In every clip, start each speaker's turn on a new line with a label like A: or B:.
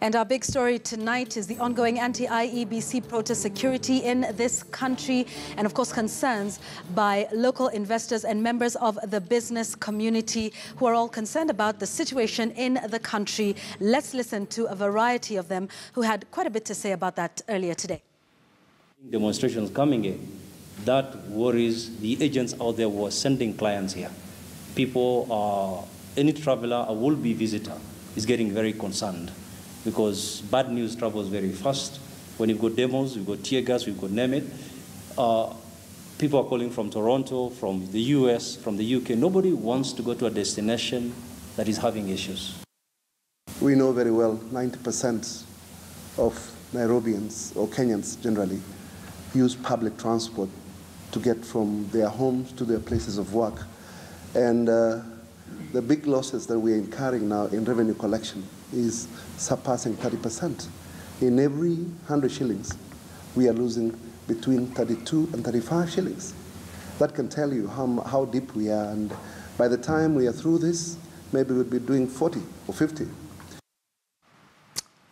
A: And our big story tonight is the ongoing anti-IEBC protest security in this country and, of course, concerns by local investors and members of the business community who are all concerned about the situation in the country. Let's listen to a variety of them who had quite a bit to say about that earlier today.
B: Demonstrations coming in, that worries the agents out there who are sending clients here. People, any traveler, a will-be visitor is getting very concerned because bad news travels very fast. When you've got demos, we've got tear gas, we've got name it. People are calling from Toronto, from the US, from the UK. Nobody wants to go to a destination that is having issues.
C: We know very well 90% of Nairobians, or Kenyans generally, use public transport to get from their homes to their places of work. And the big losses that we're incurring now in revenue collection is surpassing 30%. In every 100 shillings, we are losing between 32 and 35 shillings. That can tell you how deep we are, and by the time we are through this, maybe we'll be doing 40 or 50.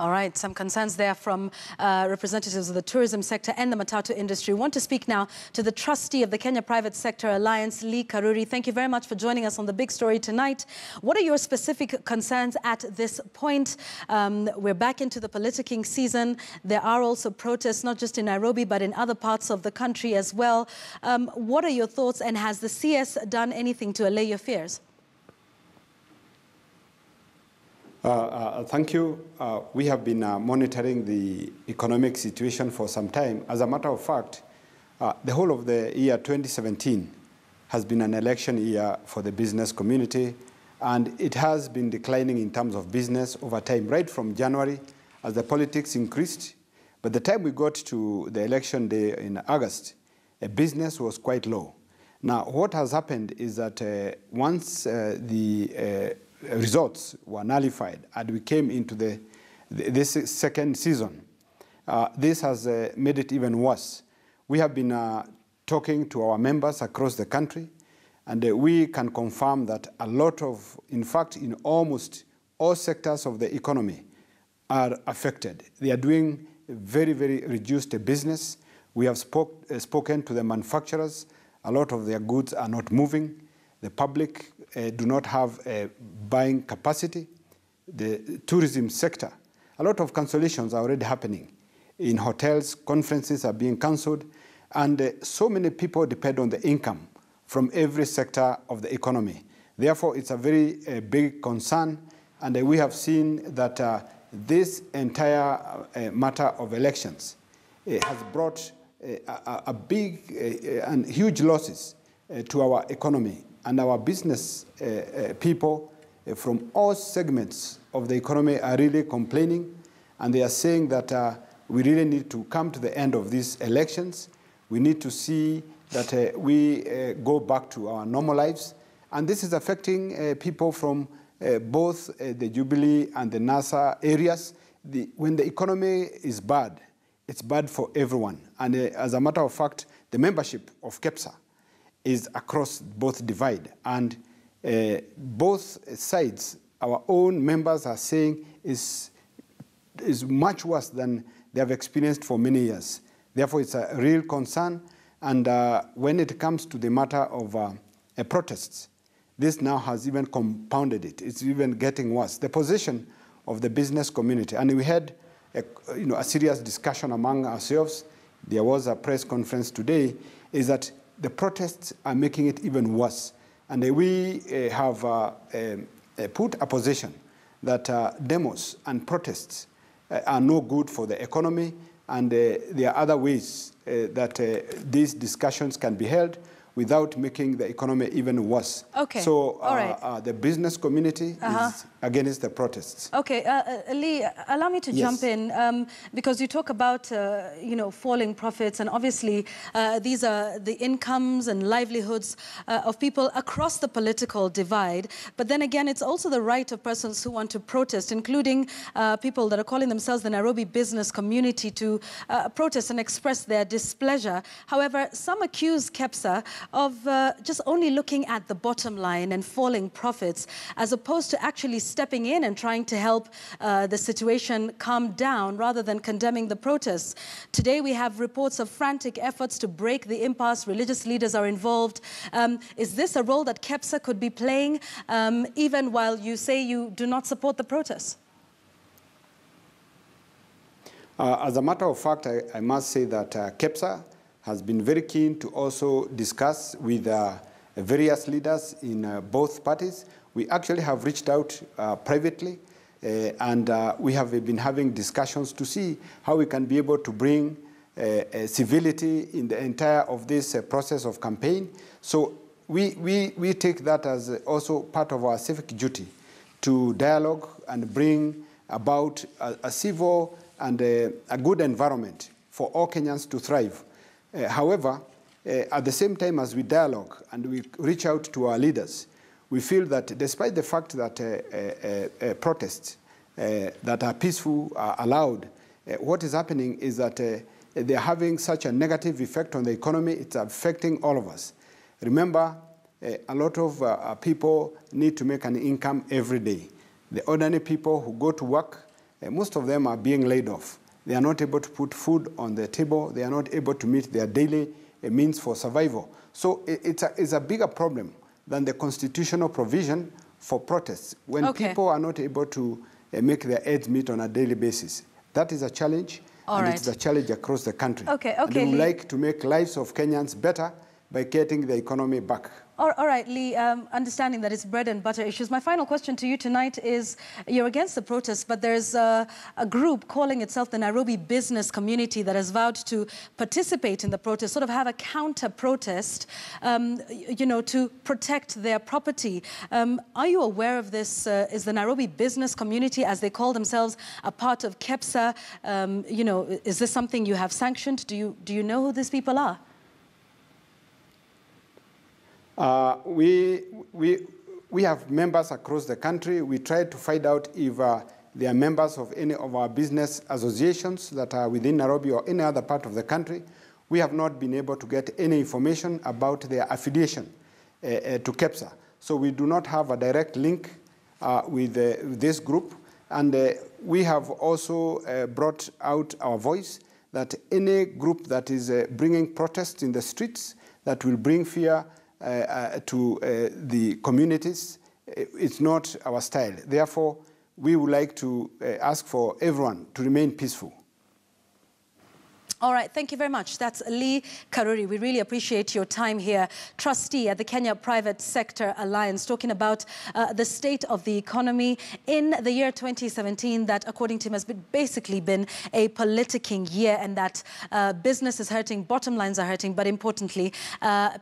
A: All right, some concerns there from representatives of the tourism sector and the matatu industry. We want to speak now to the trustee of the Kenya Private Sector Alliance, Lee Karuri. Thank you very much for joining us on the big story tonight. What are your specific concerns at this point? We're back into the politicking season. There are also protests, not just in Nairobi, but in other parts of the country as well. What are your thoughts, and has the CS done anything to allay your fears?
D: Thank you. We have been monitoring the economic situation for some time. As a matter of fact, the whole of the year 2017 has been an election year for the business community, and it has been declining in terms of business over time, right from January as the politics increased. But the time we got to the election day in August, business was quite low. Now, what has happened is that once the results were nullified and we came into this second season, this has made it even worse. We have been talking to our members across the country, and we can confirm that a lot of, in fact, in almost all sectors of the economy are affected. They are doing very, very reduced business. We have spoken to the manufacturers. A lot of their goods are not moving. The public do not have buying capacity. The tourism sector, a lot of cancellations are already happening. In hotels, conferences are being cancelled, and so many people depend on the income from every sector of the economy. Therefore, it's a very big concern, and we have seen that this entire matter of elections has brought a big and huge losses to our economy. And our business people from all segments of the economy are really complaining, and they are saying that we really need to come to the end of these elections. We need to see that we go back to our normal lives. And this is affecting people from both the Jubilee and the NASA areas. When the economy is bad, it's bad for everyone. And as a matter of fact, the membership of KEPSA is across both divide, and both sides, our own members are saying is much worse than they have experienced for many years. Therefore, it's a real concern, and when it comes to the matter of protests, this now has even compounded it. It's even getting worse. The position of the business community, and we had a serious discussion among ourselves. There was a press conference today, is that the protests are making it even worse. And we have put a position that demos and protests are no good for the economy, and there are other ways that these discussions can be held without making the economy even worse.
A: Okay.
D: So
A: right.
D: The business community is against the protests.
A: Okay, Lee, allow me to jump in because you talk about falling profits, and obviously these are the incomes and livelihoods of people across the political divide. But then again, it's also the right of persons who want to protest, including people that are calling themselves the Nairobi business community, to protest and express their displeasure. However, some accuse KEPSA of just only looking at the bottom line and falling profits, as opposed to actually stepping in and trying to help the situation calm down rather than condemning the protests. Today we have reports of frantic efforts to break the impasse. Religious leaders are involved. Is this a role that KEPSA could be playing, even while you say you do not support the protests?
D: As a matter of fact, I must say that KEPSA has been very keen to also discuss with various leaders in both parties. We actually have reached out privately, and we have been having discussions to see how we can be able to bring civility in the entire of this process of campaign. So we take that as also part of our civic duty to dialogue and bring about a civil and a good environment for all Kenyans to thrive. However, at the same time as we dialogue and we reach out to our leaders, we feel that despite the fact that protests that are peaceful are allowed, what is happening is that they're having such a negative effect on the economy. It's affecting all of us. Remember, a lot of people need to make an income every day. The ordinary people who go to work, most of them are being laid off. They are not able to put food on the table. They are not able to meet their daily means for survival. So it's a bigger problem than the constitutional provision for protests when people are not able to make their ends meet on a daily basis. That is a challenge, it's a challenge across the country. And we would like to make lives of Kenyans better by getting the economy back.
A: All right, Lee, understanding that it's bread and butter issues. My final question to you tonight is, you're against the protests, but there's a group calling itself the Nairobi business community that has vowed to participate in the protest, sort of have a counter-protest, you know, to protect their property. Are you aware of this? Is the Nairobi business community, as they call themselves, a part of KEPSA? You know, is this something you have sanctioned? Do you know who these people are?
D: We have members across the country. We try to find out if they are members of any of our business associations that are within Nairobi or any other part of the country. We have not been able to get any information about their affiliation to KEPSA. So we do not have a direct link with this group. And we have also brought out our voice that any group that is bringing protests in the streets that will bring fear to the communities, it's not our style. Therefore, we would like to ask for everyone to remain peaceful.
A: All right, thank you very much. That's Lee Karuri. We really appreciate your time here. Trustee at the Kenya Private Sector Alliance, talking about the state of the economy in the year 2017 that, according to him, has basically been a politicking year, and that business is hurting, bottom lines are hurting, but importantly,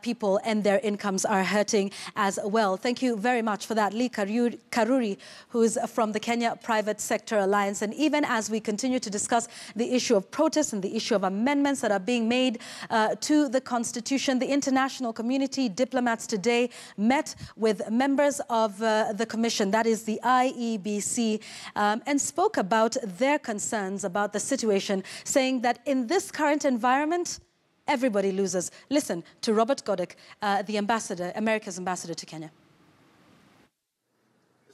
A: people and their incomes are hurting as well. Thank you very much for that, Lee Karuri, who is from the Kenya Private Sector Alliance. And even as we continue to discuss the issue of protests and the issue of amendments that are being made to the Constitution, the international community, diplomats today met with members of the Commission, that is the IEBC, and spoke about their concerns about the situation, saying that in this current environment, everybody loses. Listen to Robert Godek, the ambassador, America's ambassador to Kenya.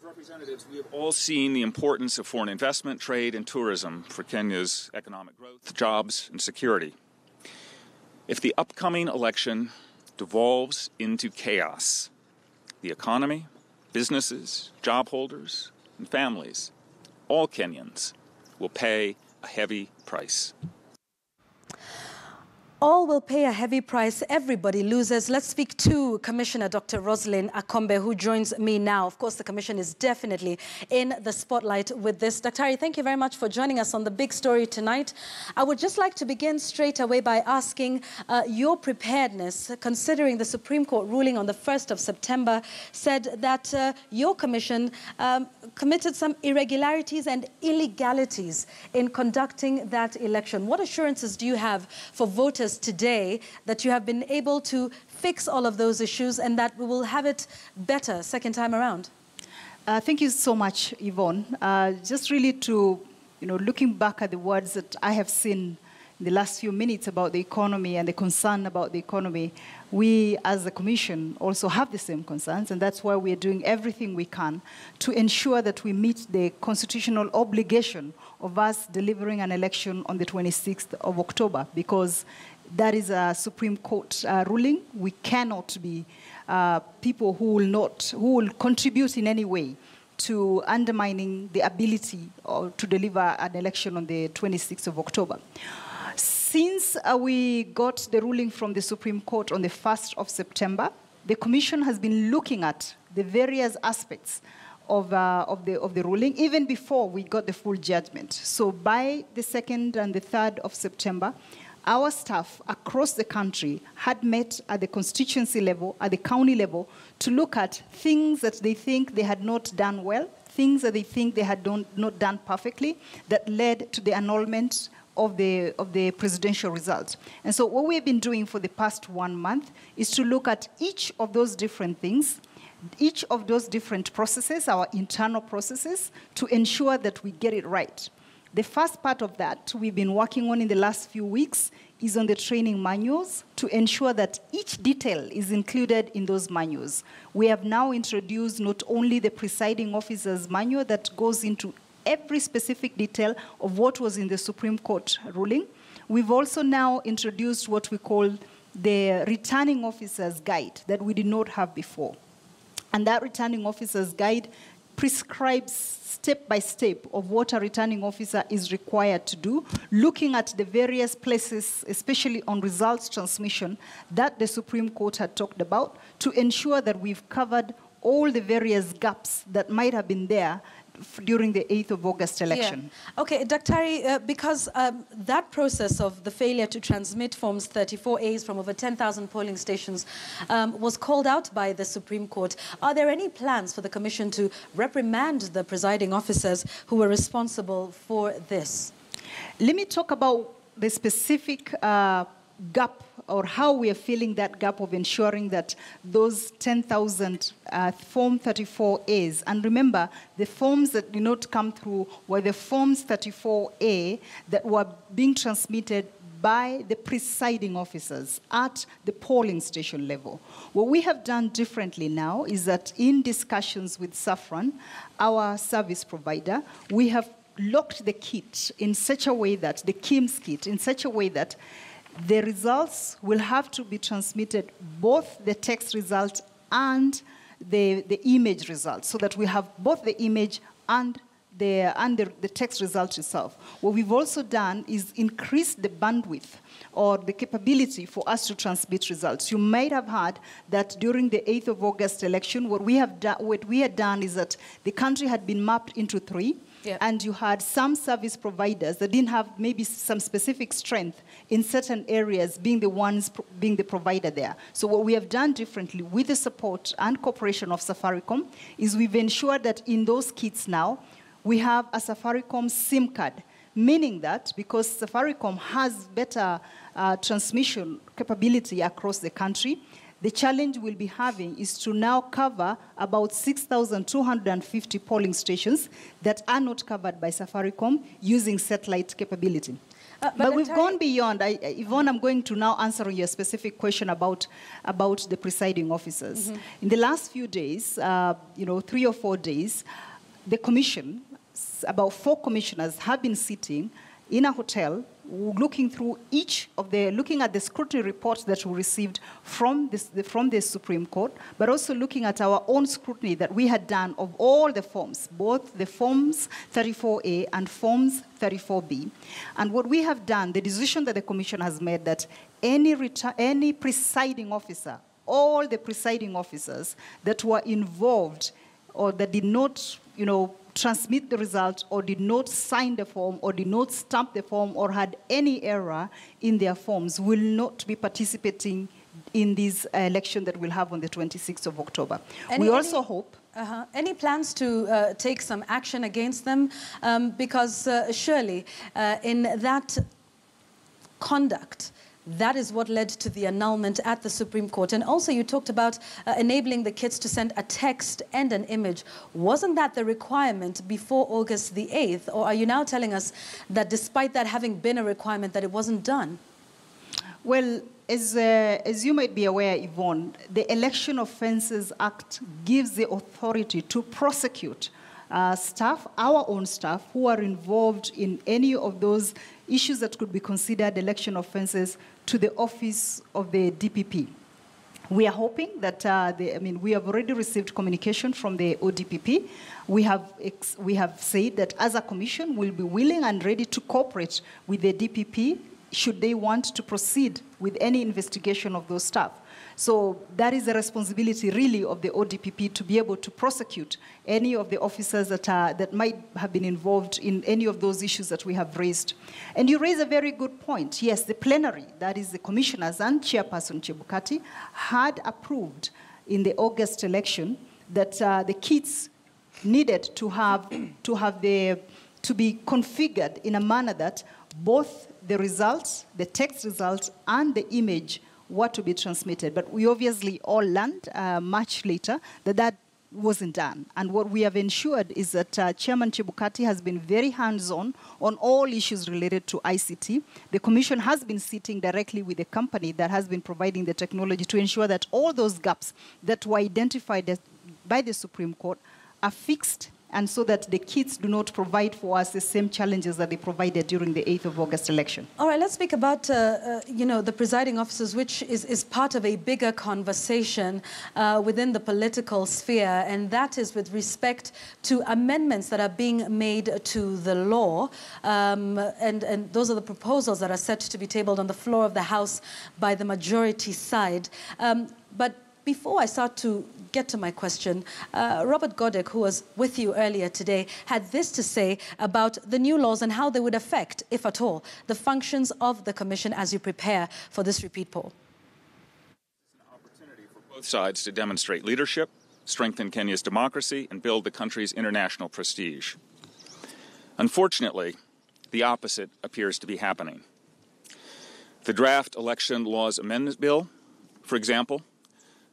E: Representatives, we have all seen the importance of foreign investment, trade, and tourism for Kenya's economic growth, jobs, and security. If the upcoming election devolves into chaos, the economy, businesses, job holders, and families, all Kenyans will pay a heavy price.
A: All will pay a heavy price. Everybody loses. Let's speak to Commissioner Dr. Roslyn Akombe, who joins me now. Of course, the Commission is definitely in the spotlight with this. Dr. thank you very much for joining us on The Big Story tonight. I would just like to begin straight away by asking your preparedness, considering the Supreme Court ruling on the 1st of September said that your Commission committed some irregularities and illegalities in conducting that election. What assurances do you have for voters today that you have been able to fix all of those issues and that we will have it better second time around?
F: Thank you so much, Yvonne. Just really to, looking back at the words that I have seen, in the last few minutes about the economy and the concern about the economy, we as the Commission also have the same concerns, and that's why we're doing everything we can to ensure that we meet the constitutional obligation of us delivering an election on the 26th of October, because that is a Supreme Court ruling. We cannot be people who will contribute in any way to undermining the ability to deliver an election on the 26th of October. Since we got the ruling from the Supreme Court on the 1st of September, the Commission has been looking at the various aspects of the ruling, even before we got the full judgment. So by the 2nd and the 3rd of September, our staff across the country had met at the constituency level, at the county level, to look at things that they think they had not done well, things that they think they had not done perfectly, that led to the annulment of the presidential result. And so what we've been doing for the past 1 month is to look at each of those different things, each of those different processes, our internal processes, to ensure that we get it right. The first part of that we've been working on in the last few weeks is on the training manuals to ensure that each detail is included in those manuals. We have now introduced not only the presiding officer's manual that goes into every specific detail of what was in the Supreme Court ruling. We've also now introduced what we call the returning officer's guide that we did not have before. And that returning officer's guide prescribes step by step of what a returning officer is required to do, looking at the various places, especially on results transmission, that the Supreme Court had talked about, to ensure that we've covered all the various gaps that might have been there during the 8th of August election.
A: Yeah. Okay, Daktari, because that process of the failure to transmit Forms 34As from over 10,000 polling stations was called out by the Supreme Court. Are there any plans for the Commission to reprimand the presiding officers who were responsible for this?
F: Let me talk about the specific gap, or how we are filling that gap of ensuring that those 10,000 Form 34As, and remember, the forms that did not come through were the Forms 34A that were being transmitted by the presiding officers at the polling station level. What we have done differently now is that in discussions with Saffron, our service provider, we have locked the kit in such a way that, the KIMS kit, in such a way that the results will have to be transmitted, both the text result and the image result, so that we have both the image and the text result itself. What we've also done is increase the bandwidth or the capability for us to transmit results. You might have heard that during the 8th of August election, what we had done is that the country had been mapped into 3. Yeah. And you had some service providers that didn't have maybe some specific strength in certain areas being the ones being the provider there. So what we have done differently with the support and cooperation of Safaricom is we've ensured that in those kits now, we have a Safaricom SIM card, meaning that because Safaricom has better transmission capability across the country, the challenge we'll be having is to now cover about 6,250 polling stations that are not covered by Safaricom using satellite capability. But we've gone beyond. Yvonne, I'm going to now answer your specific question about the presiding officers. Mm-hmm. In the last few days, 3 or 4 days, the Commission, about 4 commissioners have been sitting in a hotel, looking at the scrutiny reports that we received from the Supreme Court, but also looking at our own scrutiny that we had done of all the forms, both the Forms 34A and Forms 34B. And what we have done, the decision that the Commission has made, that any presiding officer, all the presiding officers that were involved or that did not, transmit the result or did not sign the form or did not stamp the form or had any error in their forms will not be participating in this election that we'll have on the 26th of October. We also hope...
A: Any plans to take some action against them? Because surely in that conduct, that is what led to the annulment at the Supreme Court. And also you talked about enabling the kids to send a text and an image. Wasn't that the requirement before August the 8th? Or are you now telling us that despite that having been a requirement, that it wasn't done?
F: Well, as you might be aware, Yvonne, the Election Offences Act gives the authority to prosecute staff, our own staff, who are involved in any of those issues that could be considered election offences to the office of the DPP. We are hoping that, we have already received communication from the ODPP. We have said that as a commission, we'll be willing and ready to cooperate with the DPP should they want to proceed with any investigation of those staff. So that is the responsibility really of the ODPP to be able to prosecute any of the officers that might have been involved in any of those issues that we have raised. And you raise a very good point. Yes, the plenary, that is the commissioners and Chairperson Chebukati, had approved in the August election that the kits needed to be configured in a manner that both the results, the text results, and the image were to be transmitted. But we obviously all learned much later that that wasn't done. And what we have ensured is that Chairman Chebukati has been very hands-on on all issues related to ICT. The Commission has been sitting directly with the company that has been providing the technology to ensure that all those gaps that were identified by the Supreme Court are fixed, and so that the kids do not provide for us the same challenges that they provided during the 8th of August election.
A: All right, let's speak about, the presiding officers, which is part of a bigger conversation within the political sphere, and that is with respect to amendments that are being made to the law, and those are the proposals that are set to be tabled on the floor of the House by the majority side. But before I start to get to my question, Robert Godek, who was with you earlier today, had this to say about the new laws and how they would affect, if at all, the functions of the Commission as you prepare for this repeat poll.
E: It's an opportunity for both sides to demonstrate leadership, strengthen Kenya's democracy, and build the country's international prestige. Unfortunately, the opposite appears to be happening. The draft Election Laws Amendment Bill, for example,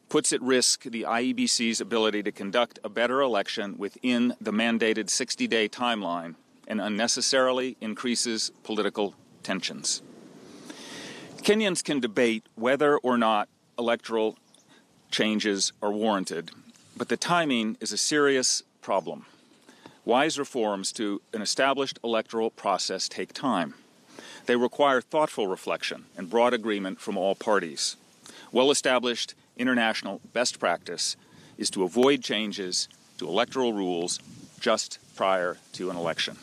E: puts at risk the IEBC's ability to conduct a better election within the mandated 60-day timeline and unnecessarily increases political tensions. Kenyans can debate whether or not electoral changes are warranted, but the timing is a serious problem. Wise reforms to an established electoral process take time. They require thoughtful reflection and broad agreement from all parties. Well-established international best practice is to avoid changes to electoral rules just prior to an election.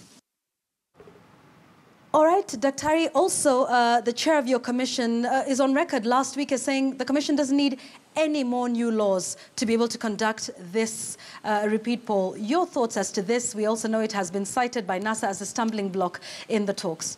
A: All right, Daktari, also the chair of your commission is on record last week as saying the commission doesn't need any more new laws to be able to conduct this repeat poll. Your thoughts as to this? We also know it has been cited by NASA as a stumbling block in the talks.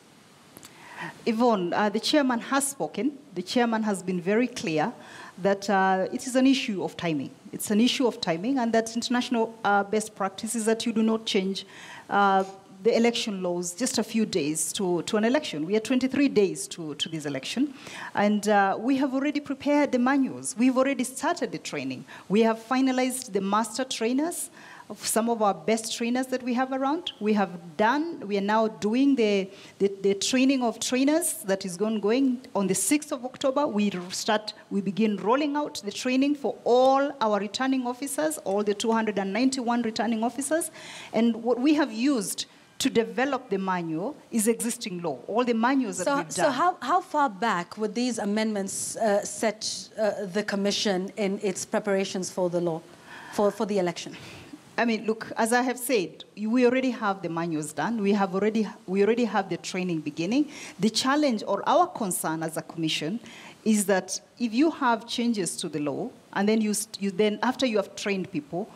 F: Yvonne, the chairman has spoken. The chairman has been very clear that it is an issue of timing. It's an issue of timing, and that international best practice is that you do not change the election laws just a few days to an election. We are 23 days to this election, and we have already prepared the manuals. We've already started the training. We have finalized the master trainers of some of our best trainers that we have around. We are now doing the training of trainers that is going on the 6th of October. We begin rolling out the training for all our returning officers, all the 291 returning officers. And what we have used to develop the manual is existing law, all the manuals that we've done.
A: So how far back would these amendments set the Commission in its preparations for the law, for the election?
F: I mean, look, as I have said, we already have the manuals done. We already have the training beginning. The challenge or our concern as a commission is that if you have changes to the law, and then then after you have trained people,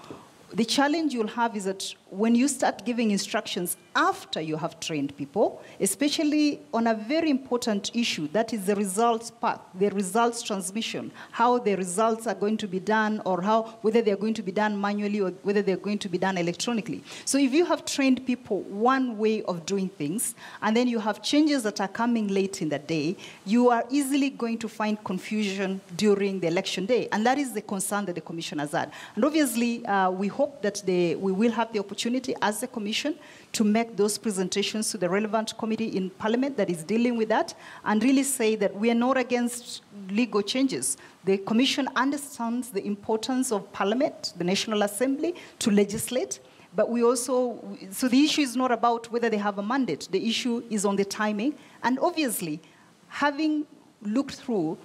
F: the challenge you'll have is that when you start giving instructions after you have trained people, especially on a very important issue, that is the results path, the results transmission, how the results are going to be done, or whether they're going to be done manually or whether they're going to be done electronically. So if you have trained people one way of doing things, and then you have changes that are coming late in the day, you are easily going to find confusion during the election day. And that is the concern that the Commission has had. And obviously, we hope that we will have the opportunity as a Commission to make those presentations to the relevant committee in Parliament that is dealing with that, and really say that we are not against legal changes. The Commission understands the importance of Parliament, the National Assembly, to legislate, but we also, so the issue is not about whether they have a mandate. The issue is on the timing, and obviously, having looked through,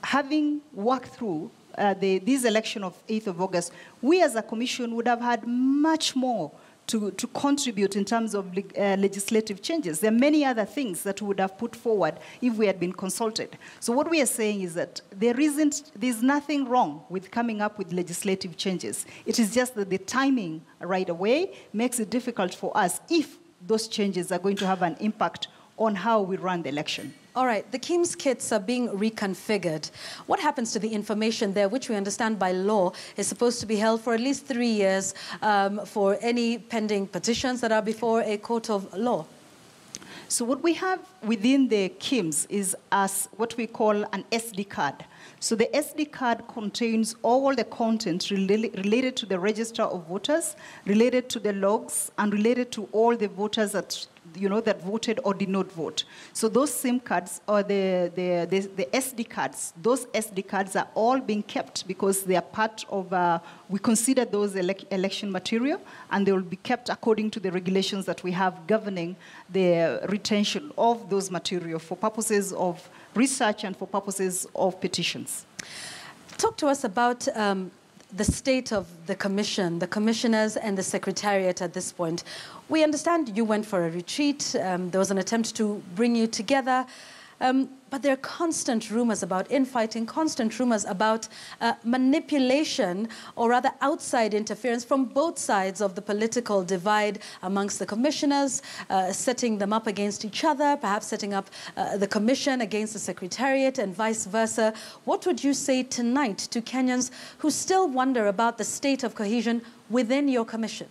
F: having worked through this election of 8th of August, we as a Commission would have had much more to contribute in terms of legislative changes. There are many other things that we would have put forward if we had been consulted. So what we are saying is that there's nothing wrong with coming up with legislative changes. It is just that the timing right away makes it difficult for us if those changes are going to have an impact on how we run the election.
A: All right, the KIMS kits are being reconfigured. What happens to the information there, which we understand by law is supposed to be held for at least 3 years for any pending petitions that are before a court of law?
F: So what we have within the KIMS is what we call an SD card. So the SD card contains all the content related to the register of voters, related to the logs, and related to all the voters that voted or did not vote. So those SIM cards or the SD cards, those SD cards are all being kept because they are part of, we consider those election material, and they will be kept according to the regulations that we have governing the retention of those material for purposes of research and for purposes of petitions.
A: Talk to us about the state of the Commission, the commissioners and the Secretariat at this point. We understand you went for a retreat. There was an attempt to bring you together. But there are constant rumors about infighting, constant rumors about manipulation, or rather outside interference from both sides of the political divide amongst the commissioners, setting them up against each other, perhaps setting up the Commission against the Secretariat and vice versa. What would you say tonight to Kenyans who still wonder about the state of cohesion within your Commission?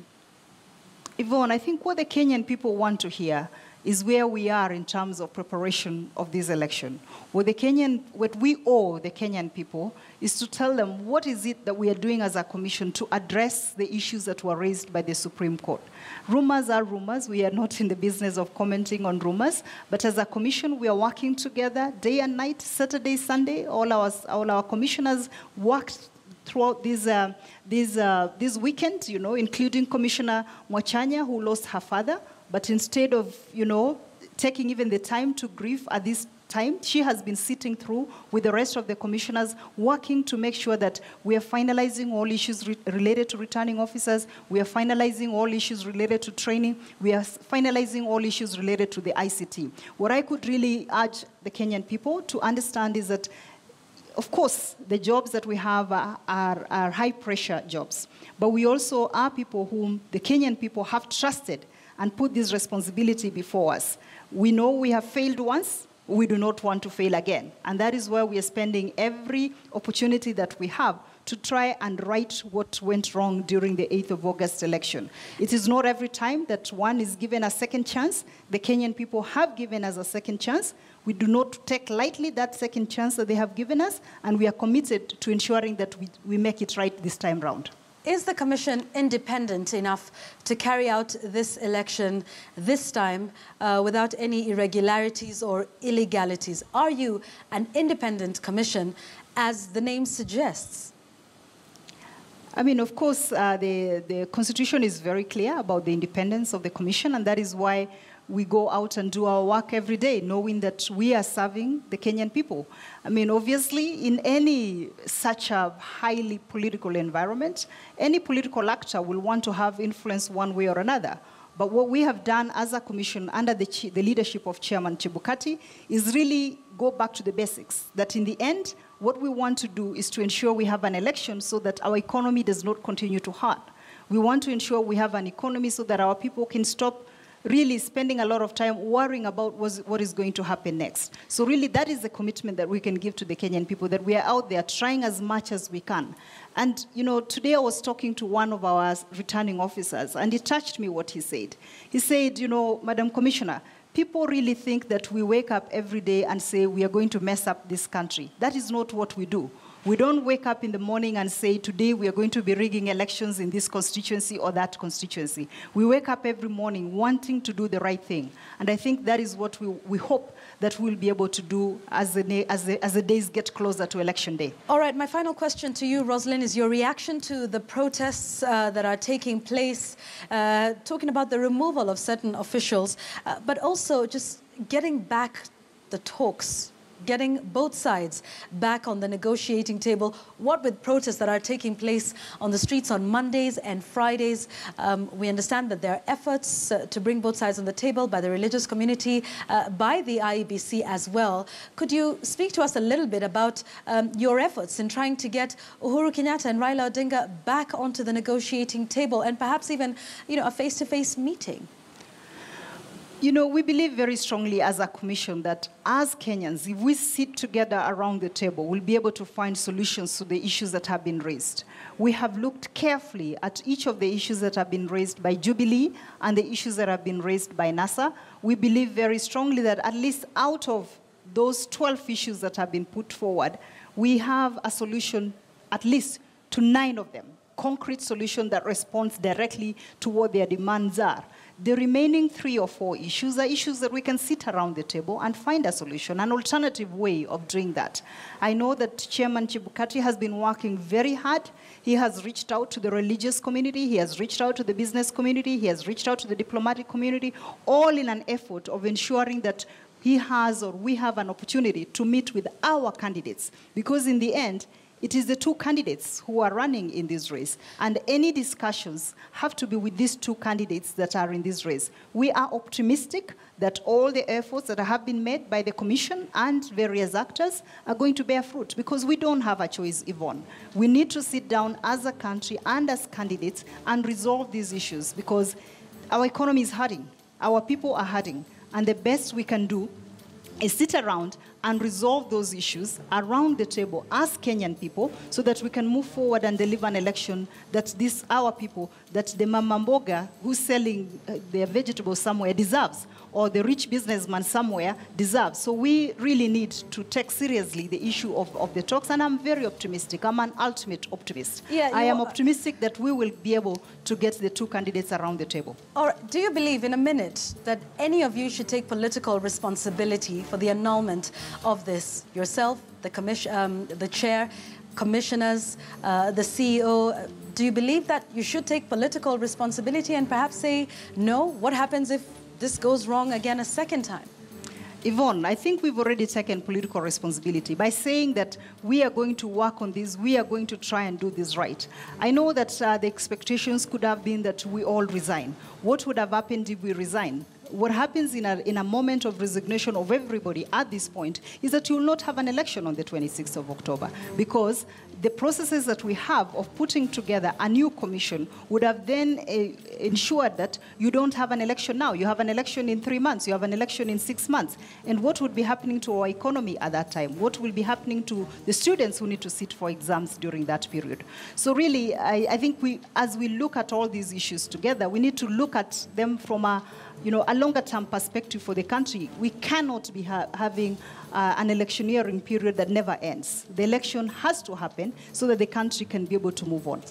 F: Yvonne, I think what the Kenyan people want to hear is where we are in terms of preparation of this election. What we owe the Kenyan people is to tell them what is it that we are doing as a Commission to address the issues that were raised by the Supreme Court. Rumors are rumors. We are not in the business of commenting on rumors, but as a Commission, we are working together day and night, Saturday, Sunday. All our commissioners worked throughout this weekend, including Commissioner Mwachanya, who lost her father. But instead of, taking even the time to grieve at this time, she has been sitting through with the rest of the commissioners, working to make sure that we are finalizing all issues related to returning officers, we are finalizing all issues related to training, we are finalizing all issues related to the ICT. What I could really urge the Kenyan people to understand is that, of course, the jobs that we have are high-pressure jobs, but we also are people whom the Kenyan people have trusted and put this responsibility before us. We know we have failed once, we do not want to fail again. And that is where we are spending every opportunity that we have to try and right what went wrong during the 8th of August election. It is not every time that one is given a second chance. The Kenyan people have given us a second chance. We do not take lightly that second chance that they have given us, and we are committed to ensuring that we make it right this time round.
A: Is the Commission independent enough to carry out this election this time without any irregularities or illegalities? Are you an independent Commission, as the name suggests?
F: I mean, of course, the Constitution is very clear about the independence of the Commission, and that is why we go out and do our work every day, knowing that we are serving the Kenyan people. I mean, obviously, in any such a highly political environment, any political actor will want to have influence one way or another. But what we have done as a Commission under the leadership of Chairman Chebukati is really go back to the basics, that in the end, what we want to do is to ensure we have an election so that our economy does not continue to hurt. We want to ensure we have an economy so that our people can stop really spending a lot of time worrying about what is going to happen next. So really that is the commitment that we can give to the Kenyan people, that we are out there trying as much as we can. And today I was talking to one of our returning officers, and it touched me what he said. He said, Madam Commissioner, people really think that we wake up every day and say we are going to mess up this country. That is not what we do. We don't wake up in the morning and say, today we are going to be rigging elections in this constituency or that constituency. We wake up every morning wanting to do the right thing. And I think that is what we hope that we'll be able to do as the days get closer to election day.
A: All right, my final question to you, Rosalind, is your reaction to the protests that are taking place, talking about the removal of certain officials, but also just getting back the talks, getting both sides back on the negotiating table. What with protests that are taking place on the streets on Mondays and Fridays, we understand that there are efforts to bring both sides on the table by the religious community, by the IEBC as well. Could you speak to us a little bit about your efforts in trying to get Uhuru Kenyatta and Raila Odinga back onto the negotiating table, and perhaps even, a face-to-face meeting?
F: We believe very strongly as a commission that as Kenyans, if we sit together around the table, we'll be able to find solutions to the issues that have been raised. We have looked carefully at each of the issues that have been raised by Jubilee and the issues that have been raised by NASA. We believe very strongly that at least out of those 12 issues that have been put forward, we have a solution at least to 9 of them, concrete solution that responds directly to what their demands are. The remaining 3 or 4 issues are issues that we can sit around the table and find a solution, an alternative way of doing that. I know that Chairman Chebukati has been working very hard. He has reached out to the religious community, he has reached out to the business community, he has reached out to the diplomatic community, all in an effort of ensuring that he has or we have an opportunity to meet with our candidates. Because in the end, it is the 2 candidates who are running in this race, and any discussions have to be with these 2 candidates that are in this race. We are optimistic that all the efforts that have been made by the Commission and various actors are going to bear fruit, because we don't have a choice, Yvonne. We need to sit down as a country and as candidates and resolve these issues, because our economy is hurting, our people are hurting, and the best we can do is sit around and resolve those issues around the table as Kenyan people, so that we can move forward and deliver an election that our people, that the mama mboga who's selling their vegetables somewhere deserves, or the rich businessman somewhere deserves. So we really need to take seriously the issue of the talks, and I'm very optimistic. I'm an ultimate optimist. Yeah, I am optimistic that we will be able to get the 2 candidates around the table.
A: Or do you believe, in a minute, that any of you should take political responsibility for the annulment of this? Yourself, the chair, commissioners, the CEO. Do you believe that you should take political responsibility and perhaps say, no, what happens if this goes wrong again a second time?
F: Yvonne, I think we've already taken political responsibility by saying that we are going to work on this, we are going to try and do this right. I know that the expectations could have been that we all resign. What would have happened if we resign? What happens in a moment of resignation of everybody at this point is that you will not have an election on the 26th of October, because the processes that we have of putting together a new commission would have then ensured that you don't have an election now. You have an election in 3 months, you have an election in 6 months. And what would be happening to our economy at that time? What will be happening to the students who need to sit for exams during that period? So really, I think as we look at all these issues together, we need to look at them from a longer-term perspective for the country. We cannot be having an electioneering period that never ends. The election has to happen so that the country can be able to move on.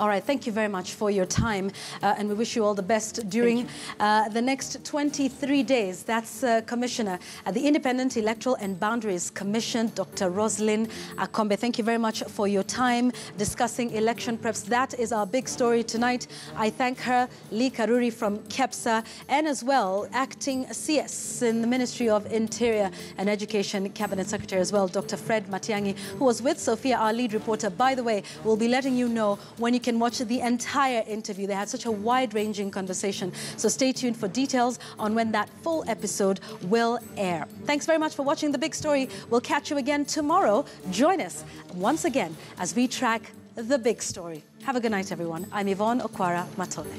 A: All right, thank you very much for your time, and we wish you all the best during the next 23 days. That's Commissioner at the Independent Electoral and Boundaries Commission, Dr. Rosalind Akombe. Thank you very much for your time discussing election preps. That is our big story tonight. I thank her, Lee Karuri from KEPSA, and as well, Acting CS in the Ministry of Interior and Education Cabinet Secretary as well, Dr. Fred Matiang'i, who was with Sophia, our lead reporter. By the way, we'll be letting you know when you can watch the entire interview. They had such a wide-ranging conversation. So stay tuned for details on when that full episode will air. Thanks very much for watching The Big Story. We'll catch you again tomorrow. Join us once again as we track The Big Story. Have a good night, everyone. I'm Yvonne Okwara Matole.